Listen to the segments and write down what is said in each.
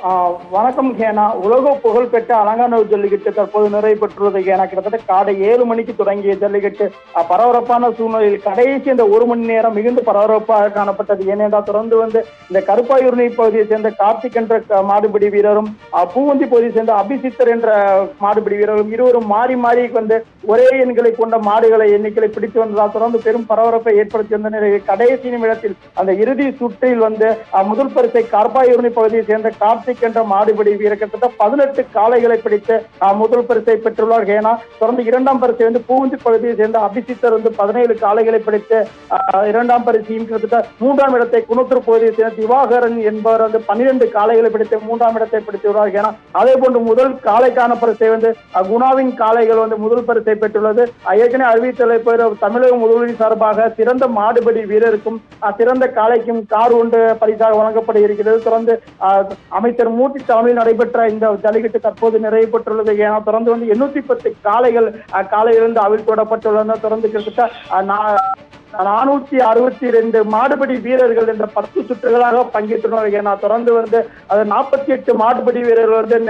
வணக்கம் கேனா. உலக புகழ்பெற்ற அலங்காநல்லூர் ஜல்லிக்கட்டு தற்போது நிறைவு பெற்றுள்ளது கேனா. கிட்டத்தட்ட காலை 7 மணிக்கு தொடங்கிய ஜல்லிக்கட்டு பரபரப்பான சூழ்நிலையில் கடைசி இந்த 1 மணி நேரம் மிகுந்த பரபரப்பாக காணப்பட்டது. ஏனென்றால் தொடர்ந்து இந்த கருப்பாயூர்ணி பகுதியை சேர்ந்த கார்த்திக் என்ற மாடுபிடி வீரரும் பூவந்தி பகுதியை சேர்ந்த அபிசித்தர் என்ற மாடுபிடி வீரரும் இருவரும் மாறி மாறி ஒரே எண்களை கொண்ட மாடுகளை எண்ணிக்கையை பிடித்து வந்ததால் தொடர்ந்து பெரும் பரபரப்பை ஏற்படுத்தி வந்த நிலையில் கடைசி நிமிடத்தில் அந்த இறுதி சுற்றில் முதல் பரிசை கருப்பாயூர்ணி பகுதியை சேர்ந்த கார்த்திக் என்ற மாடுபிடி வீரர் கிட்டத்தட்ட 18 காளைகளை பிடித்து முதல் பரிசை பெற்றுள்ளார் கேனா. தொடர்ந்து இரண்டாம் பரிசை பூவந்தி பகுதியை சேர்ந்த அபிசித்தர் 17 காளைகளை பிடித்து இரண்டாம் பரிசையும் கிட்டத்தட்ட மூன்றாம் இடத்தை குணத்தூர் பகுதியை சேர்ந்த திவாகரன் என்பவர் 12 காளைகளை பிடித்து மூன்றாம் இடத்தை பிடித்துள்ளார் கேனா. அதே போன்று முதல் காளைக்கான பரிசை குணாவின் காளைகள் முதல் பரிசை பெற்றுள்ளது. ஏற்கனவே அறிவித்தலை தமிழக முதல்வரின் சார்பாக சிறந்த மாடுபிடி வீரருக்கும் சிறந்த காளைக்கும் கார் ஒன்று பரிசாக வழங்கப்பட இருக்கிறது. தொடர்ந்து அமைச்சர் மூர்த்தி தலைமையில் நடைபெற்ற இந்த ஜல்லிக்கட்டு தற்போது நிறைவு பெற்றுள்ளது. ஏன்னா தொடர்ந்து 810 காளைகள் காலையிலிருந்து அவிழ்த்துவிடப்பட்டுள்ளன. தொடர்ந்து கிட்டத்தட்ட 462 மாடுபிடி வீரர்கள் இந்த 10 சுற்றுகளாக பங்கேற்றுள்ளனர். ஏன்னா தொடர்ந்து 48 மாடுபிடி வீரர்கள்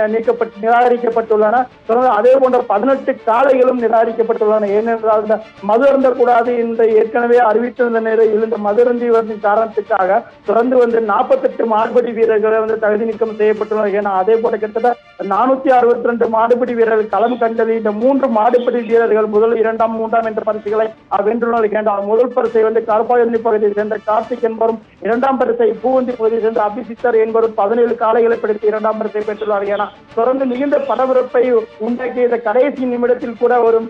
நிராகரிக்கப்பட்டுள்ளன. தொடர்ந்து அதே போன்ற 18 காளைகளும் நிராகரிக்கப்பட்டுள்ளன. ஏனென்றால் இந்த மது அருந்தக்கூடாது என்று ஏற்கனவே அறிவித்திருந்த நிலையில் இந்த மது அருந்திவரின் காரணத்துக்காக தொடர்ந்து 48 மாடுபிடி வீரர்களை தகுதி நீக்கம் செய்யப்பட்டுள்ளனர். ஏன்னா அதே போல கிட்டத்தட்ட 462 மாடுபிடி வீரர்கள் களம் கண்டது. இந்த 3 மாடுபிடி வீரர்கள் முதல் 2ஆம் 3ஆம் என்ற பரிசுகளை வென்றுள்ளனர். முதல் பரிசை கருப்பாயூர்ணி பகுதியை சேர்ந்த கார்த்திக் என்பவரும், இரண்டாம் பரிசை பூவந்தி பகுதியை சேர்ந்த அபிசித்தர் என்பவரும் 17 காளைகளை பிடித்து இரண்டாம் பரிசை பெற்றுள்ளார். என தொடர்ந்து மிகுந்த பரபரப்பை உண்டாக்கிய இந்த கடைசி நிமிடத்தில் கூட வரும்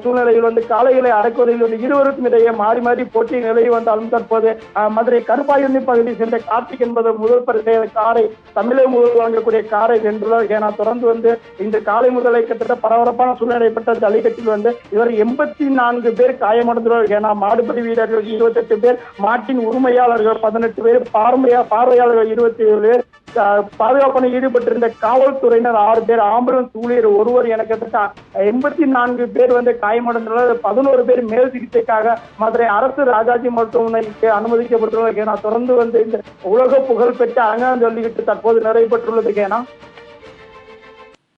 சூழ்நிலையில் காளைகளை அடக்குவதில் இருவருக்கும் இடையே மாறி மாறி போட்டி நிலை வந்தாலும் தற்போது மதுரை கருப்பாயூர்ணி பகுதியை சேர்ந்த கார்த்திக் என்பது முதல் பரிசை காரை தமிழக முதல் வழங்கக்கூடிய காரை வென்றுள்ளார். ஏன்னா தொடர்ந்து இந்த காலை முதலை கிட்டத்தட்ட பரபரப்பான சூழ்நிலை ஏற்பட்ட ஜல்லிக்கட்டில் இவர் 84 பேர் காயமடைந்துள்ளார். ஏன்னா மாடுபடி வீரர்கள் 28 பேர், மாட்டின் உரிமையாளர்கள் 18 பேர், பார்வையாளர்கள் 27 பேர், பாதுகாப்பு ஈடுபட்டிருந்த காவல்துறையினர் 6 பேர், ஆம்புலன்ஸ் ஊழியர் 1 என கிட்டத்தட்ட 84 பேர் காயமடைந்துள்ளனர். 11 பேர் மேல் சிகிச்சைக்காக மதுரை அரசு ராஜாஜி மருத்துவமனைக்கு அனுமதிக்கப்பட்டுள்ளனர். தொடர்ந்து இந்த உலக புகழ் பெற்ற அலங்காநல்லூர் ஜல்லிக்கட்டு தற்போது நிறைவு பெற்றுள்ளது.